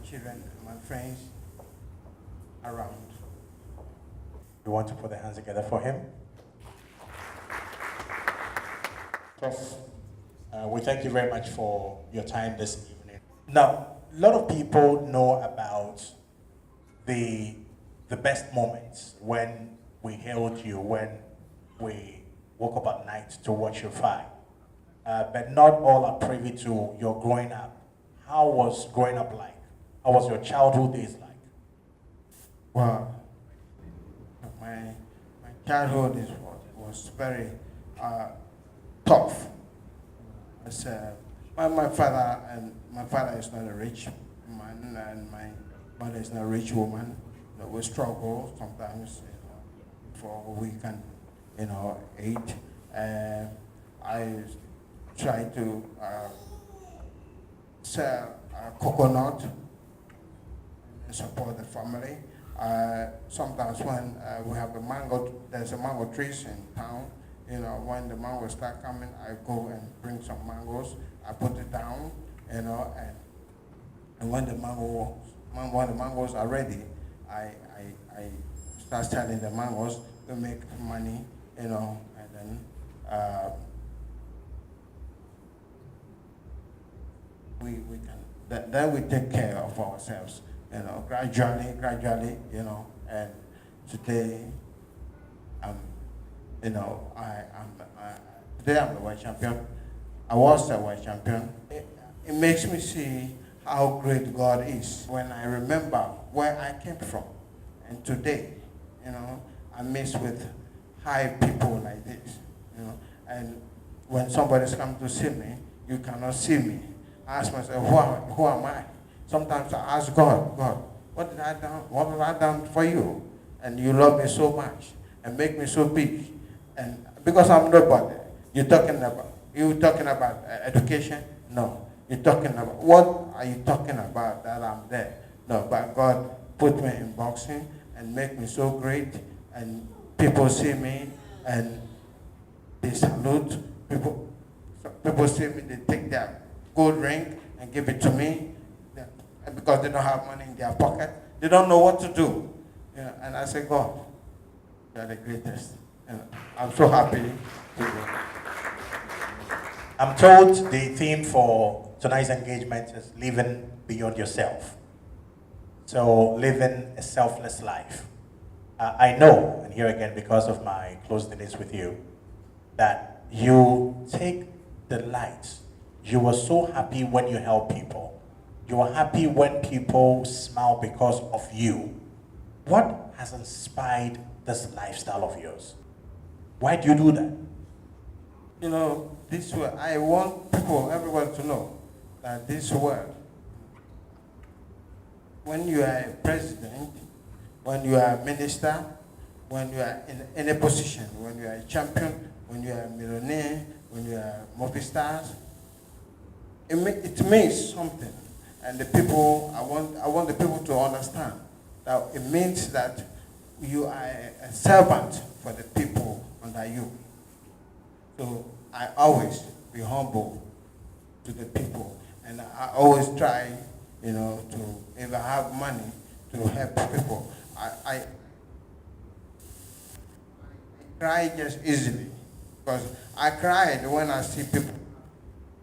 children, my friends around. You want to put the hands together for him? Prof, we thank you very much for your time this evening. Now, a lot of people know about the best moments when we held you, when we woke up at night to watch you fight. But not all are privy to your growing up. How was growing up like? How was your childhood days like? Well, my childhood was very tough. As, my father is not a rich man, and my mother is not a rich woman. You know, we struggle sometimes, before we can, eat. I try to sell coconut and support the family. Sometimes when we have there's a mango trees in town. When the mangoes start coming, I go and bring some mangoes. I put it down, and when the mangoes are ready, I start selling the mangoes to make money, and then we can then we take care of ourselves, gradually, and today today I'm the world champion. I was the world champion. It makes me see how great God is when I remember where I came from, and today, I mix with high people like this, and when somebody's come to see me, you cannot see me. I ask myself, who am I? Sometimes I ask God, what did I done? What have I done for you? And you love me so much and make me so big. And because I'm nobody, you talking about education? No. You're talking about, what are you talking about that I'm there? No, but God put me in boxing and make me so great, and people see me and they salute. People see me, they take their gold ring and give it to me, and because they don't have money in their pocket, they don't know what to do. And I say, God, you are the greatest. I'm so happy to be. I'm told the theme for tonight's engagement is living beyond yourself. So living a selfless life. I know, and here again because of my close dealings with you, that you take delight. You were so happy when you help people. You are happy when people smile because of you. What has inspired this lifestyle of yours? Why do you do that? This way, I want everyone to know that this world, when you are a president, when you are a minister, when you are in any position, when you are a champion, when you are a millionaire, when you are movie stars, it means something. And I want the people to understand that it means that you are a servant for the people under you. So I always be humble to the people, and I always try, to if I have money to help people. I cry just easily, because I cried when I see people,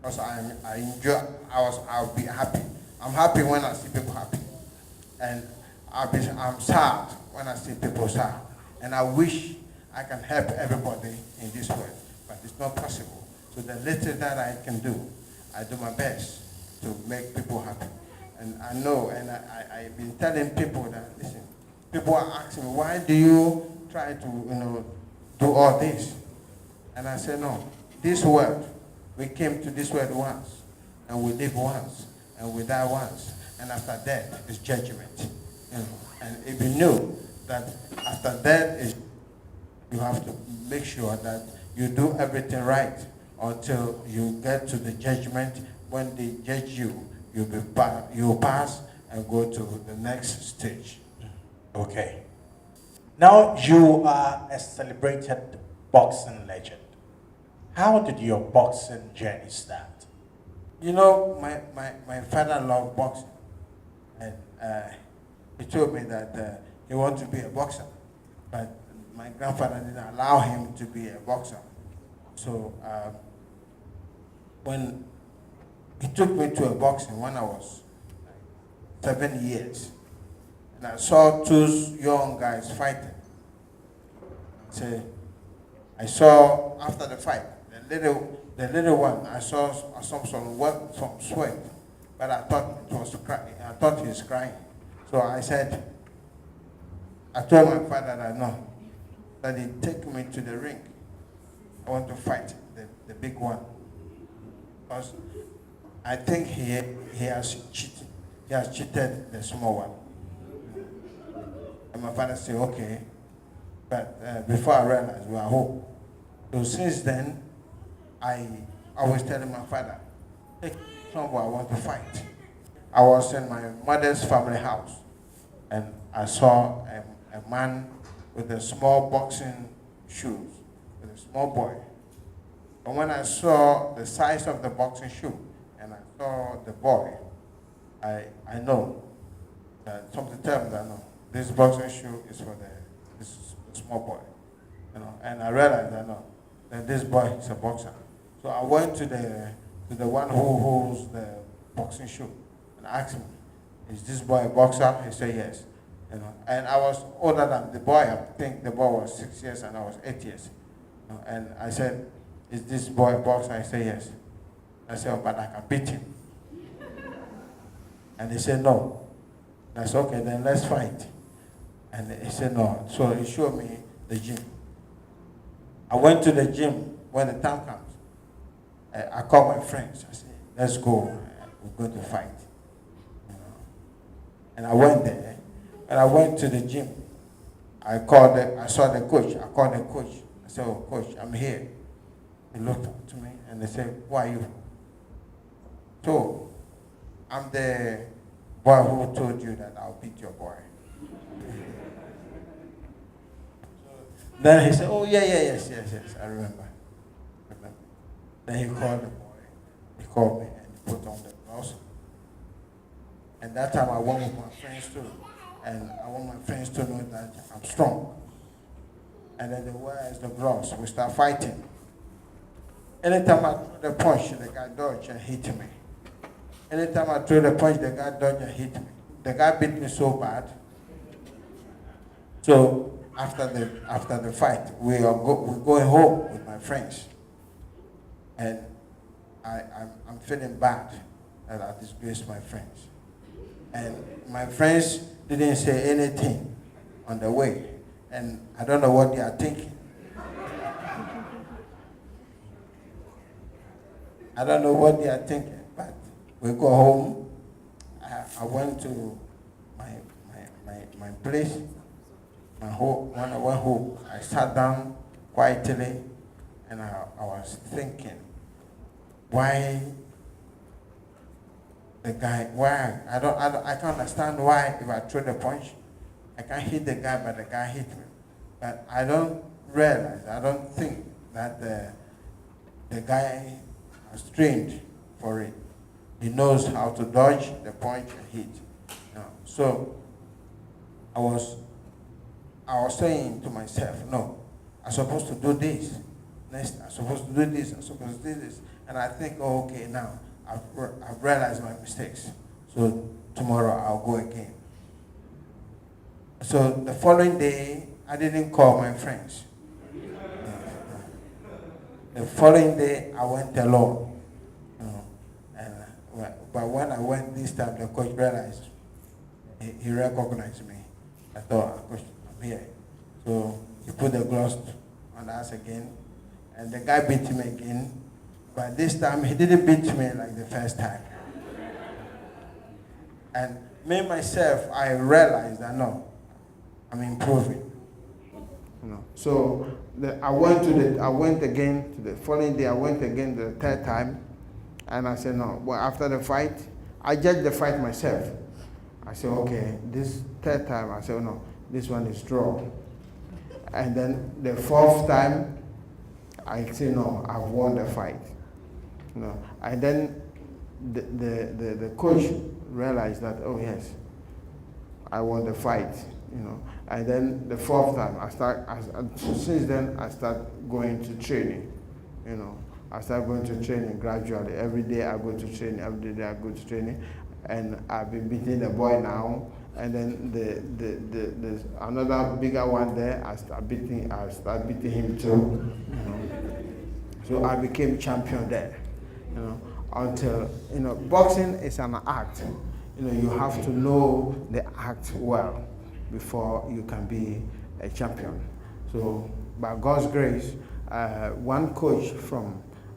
because I enjoy. I'll be happy. I'm happy when I see people happy, and I'm sad when I see people sad, and I wish I can help everybody in this world, but it's not possible. So the little that I can do, I do my best to make people happy. And I know, and I've been telling people that, listen, people are asking me, why do you try to, do all this? And I say, no, this world, we came to this world once, and we live once, and we die once, and after death is judgment. And if you know that after death is, you have to make sure that you do everything right until you get to the judgment. When they judge you, you pass and go to the next stage. Okay. Now you are a celebrated boxing legend. How did your boxing journey start? My father loved boxing. And he told me that he wanted to be a boxer, but my grandfather didn't allow him to be a boxer. So when he took me to a boxing when I was 7 years, and I saw two young guys fighting. So I saw after the fight, the little one, I saw some sweat, but I thought it was crying. I thought he was crying. So I told my father that no, that he take me to the ring. I want to fight the big one, because I think he has cheated. He has cheated the small one. And my father said, okay. But before I realized, we are home. So since then, I always telling my father, hey, somewhere I want to fight. I was in my mother's family house, and I saw a man with a small boxing shoes, with a small boy. And when I saw the size of the boxing shoe, and I saw the boy, I know that something tells me that no, this boxing shoe is for this small boy, And I realized that no, that this boy is a boxer. So I went to the one who holds the boxing shoe and asked him, "Is this boy a boxer?" He said yes. And I was older than the boy. I think the boy was 6 years and I was 8 years. And I said, "Is this boy a boxer?" He said yes. I said, "Oh, but I can beat him." And he said no. I said, "Okay, then let's fight." And he said no. So he showed me the gym. I went to the gym when the time comes. I called my friends. I said, "Let's go. We're going to fight." And I went there. When I went to the gym, I saw the coach. I called the coach. I said, "Oh, coach, I'm here." He looked up to me and they said, "Who are you?" So, "I'm the boy who told you that I'll beat your boy." Then he said, "Oh, yes, I remember. Then he called the boy. He called me and he put on the gloves. And that time I went with my friends too. And I want my friends to know that I'm strong. And then where's the gloves? We start fighting. Anytime I throw the punch, the guy dodged and hit me. Anytime I throw the punch, the guy dodged and hit me. The guy beat me so bad. So after the fight, we're going home with my friends. And I'm feeling bad that I disgraced my friends. And my friends didn't say anything on the way. And I don't know what they are thinking. I don't know what they are thinking, but we go home. I went to my place. When I went home, I sat down quietly, and I was thinking, why the guy? Why I can't understand why if I throw the punch, I can't hit the guy, but the guy hit me. But I don't think that the guy is trained for it. He knows how to dodge the punch and hit. So I was saying to myself, no, I'm supposed to do this. Next, I'm supposed to do this. I'm supposed to do this. And I think, oh, okay, now I've realized my mistakes. So tomorrow I'll go again. So the following day, I didn't call my friends. The following day, I went alone. But when I went this time, the coach realized, he recognized me. I thought, "Coach, I'm here." So he put the gloves on us again, and the guy beat me again. But this time, he didn't beat me like the first time. And me, myself, I realized that no, I'm improving. So I went again to the following day. I went again the third time, and I said no. Well, after the fight, I judged the fight myself. I said, okay, this third time, I said no, this one is draw. And then the fourth time, I said no, I've won the fight. And then the coach realized that, oh yes, I won the fight, And then the fourth time, since then, I start going to training, I start going to training gradually. Every day I go to training, every day I go to training. And I've been beating the boy now. And then the another bigger one there, I start beating him too. So I became champion there. Until boxing is an art. You have to know the act well before you can be a champion. So by God's grace, one coach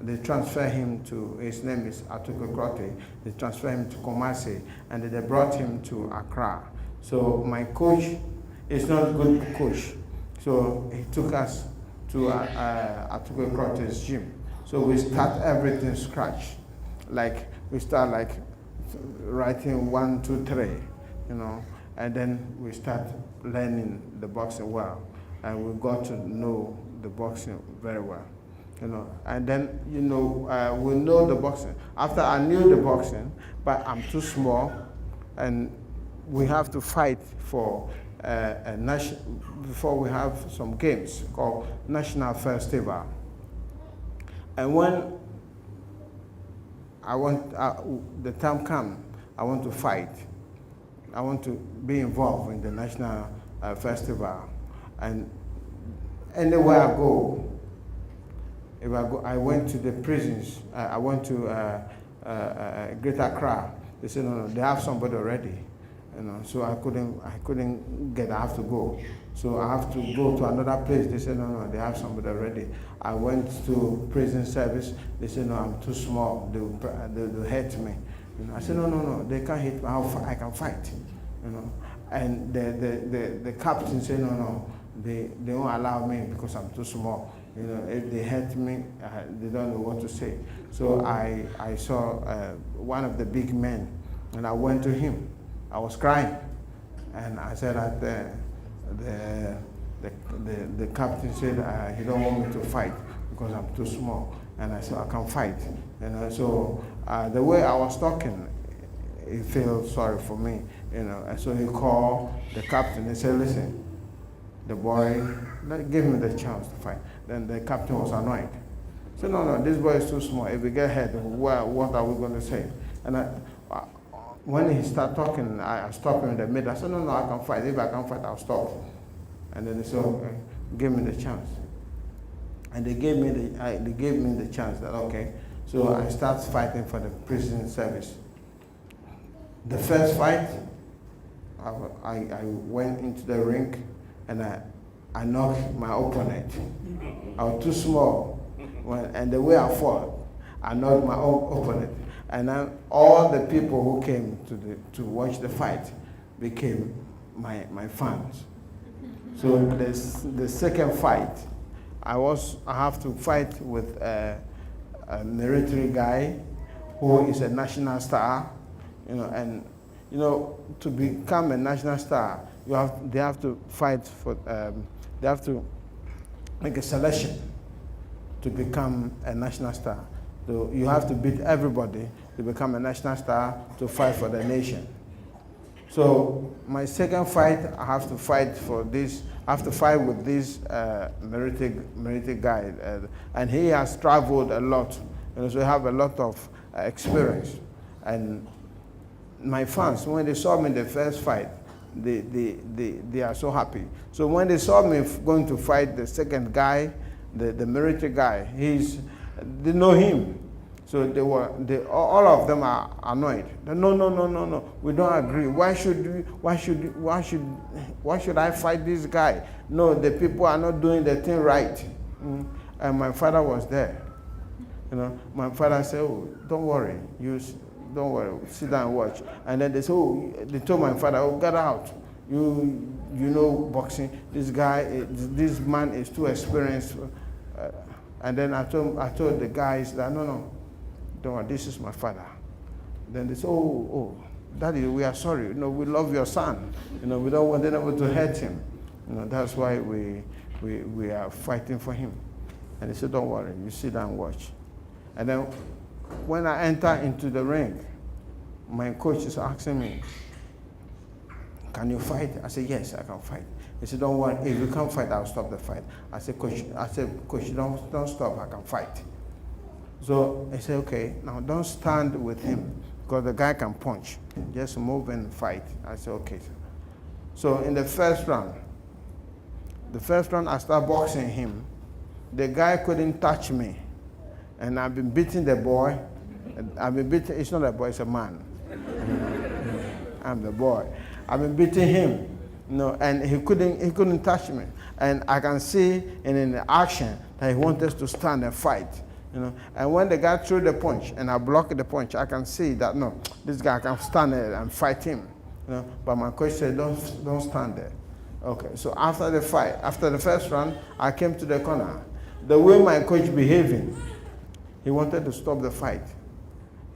they transfer him to, his name is Atuko Krote, they transfer him to Kumasi, and they brought him to Accra. So my coach is not a good coach. So he took us to Atuko Krote's gym. So we start everything scratch. Like we start writing 1, 2, 3, and then we start learning the boxing well. And we got to know the boxing very well. And then, we know the boxing. After I knew the boxing, but I'm too small, and we have to fight for before we have some games called National Festival. And when the time comes, I want to fight. I want to be involved in the National Festival. And anywhere I go, I went to the prisons. I went to Greater Accra. They said no, they have somebody already. So I couldn't get. I have to go. So I have to go to another place. They said no, they have somebody already. I went to prison service. They said no, I'm too small. They'll hurt me. I said no, they can't hit me. I can fight. And the captain said no, they won't allow me because I'm too small. If they hurt me, they don't know what to say. So I saw one of the big men, and I went to him. I was crying, and I said that the captain said he don't want me to fight because I'm too small, and I said I can fight. So the way I was talking, he felt sorry for me, And so he called the captain and said, "Listen, the boy, give him the chance to fight." Then the captain was annoyed. He said, no, this boy is too small. If we get hurt, what are we going to say? And when he started talking, I stopped him in the middle. I said, no, I can fight. If I can't fight, I'll stop. And then they said, okay, give me the chance. And they gave me the chance that, okay. So I started fighting for the prison service. The first fight, I went into the ring and I knocked my opponent. I was too small. And the way I fought, I knocked my opponent. And then all the people who came to watch the fight became my fans. So the second fight, I have to fight with a military guy who is a national star, and to become a national star, they have to fight for, they have to make a selection to become a national star. So you have to beat everybody to become a national star to fight for the nation. So my second fight, I have to fight for this. I have to fight with this military guy, and he has traveled a lot, so I have a lot of experience. And my fans, when they saw me in the first fight, they are so happy. So when they saw me going to fight the second guy, the military guy, they know him. So all of them are annoyed. No, we don't agree. Why should I fight this guy? No, the people are not doing the thing right. And my father was there. My father said, "Oh, don't worry, don't worry, sit down and watch." And then they said, they told my father, "Oh, get out. You know boxing. This this man is too experienced." And then I told the guys that no, don't worry, this is my father. Then they said, "Oh, Daddy, we are sorry. We love your son. We don't want anyone to hurt him. That's why we are fighting for him." And they said, "Don't worry, you sit down and watch." And then when I enter into the ring, my coach is asking me, can you fight? I said, yes, I can fight. He said, don't worry, if you can't fight, I'll stop the fight. I said, coach, don't stop, I can fight. So he said, okay, now don't stand with him because the guy can punch. Just move and fight. I said, okay. So in the first round I started boxing him. The guy couldn't touch me. And I've been beating the boy. It's not a boy, it's a man. I'm the boy. I've been beating him, and he couldn't touch me. And I can see in the action that he wanted to stand and fight. And when the guy threw the punch and I blocked the punch, I can see that no, this guy can stand there and fight him. But my coach said, don't stand there. Okay, so after the fight, after the first round, I came to the corner. The way my coach behaving, he wanted to stop the fight.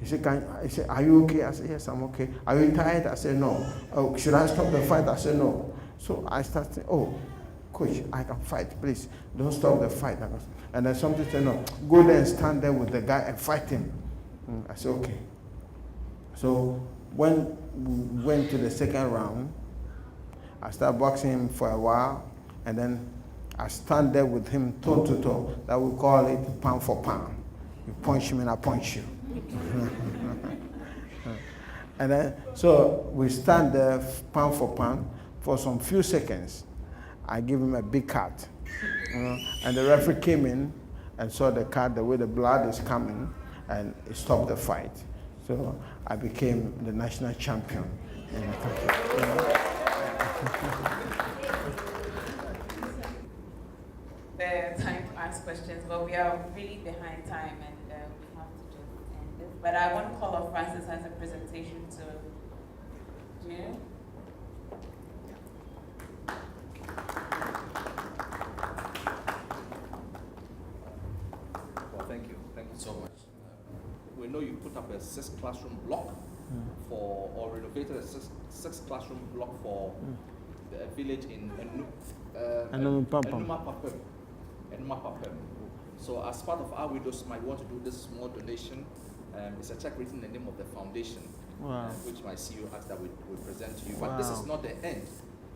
He said, are you okay? I said, yes, I'm okay. Are you tired? I said, no. Oh, should I stop the fight? I said, no. So I started saying, oh, coach, I can fight, please. Don't stop the fight. And then somebody said, no, go there and stand there with the guy and fight him. I said, okay. So when we went to the second round, I started boxing him for a while, and then I stand there with him toe to toe. That we call it pound for pound. You punch me and I punch you. And then, so we stand there pound for pound for some few seconds. I give him a big cut. And the referee came in and saw the cut, the way the blood is coming, and it stopped the fight. So I became the national champion in the country. The time to ask questions, but we are really behind time, and we have to just end this. But I want to call on Francis as a presentation to do. Well, thank you so much. We know you put up a 6 classroom block or renovated a 6 classroom block for the village in Enuma Papem. So as part of our widows might want to do this small donation, it's a check written in the name of the foundation, which my CEO asked that we present to you. But this is not the end.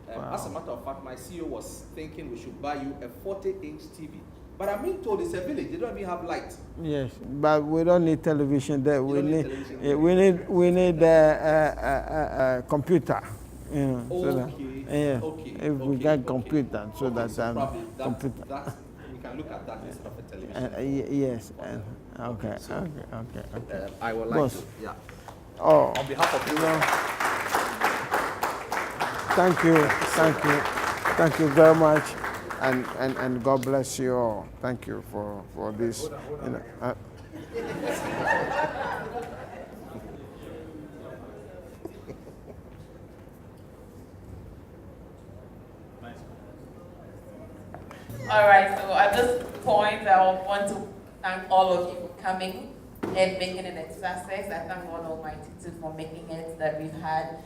As a matter of fact, my CEO was thinking we should buy you a 40-inch TV. But I'm being told it's a village. They don't even have light. Yes, but we don't need television there. We need a computer. If we get computer, so that computer. We can look at that instead of a television. Yes. Okay. I would like to. Yeah. Oh. On behalf of Thank you very much. And God bless you all. Thank you for this. All right, so at this point, I want to thank all of you for coming and making it a success. I thank God Almighty too for making it that we've had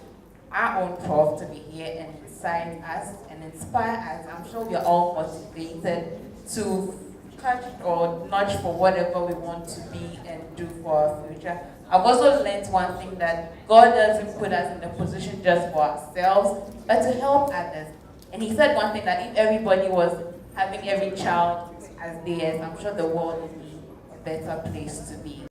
our own prof to be here and incite us and inspire us. I'm sure we're all motivated to catch or nudge for whatever we want to be and do for our future. I've also learned one thing, that God doesn't put us in a position just for ourselves, but to help others. And he said one thing, that if everybody was having every child as theirs, I'm sure the world would be a better place to be.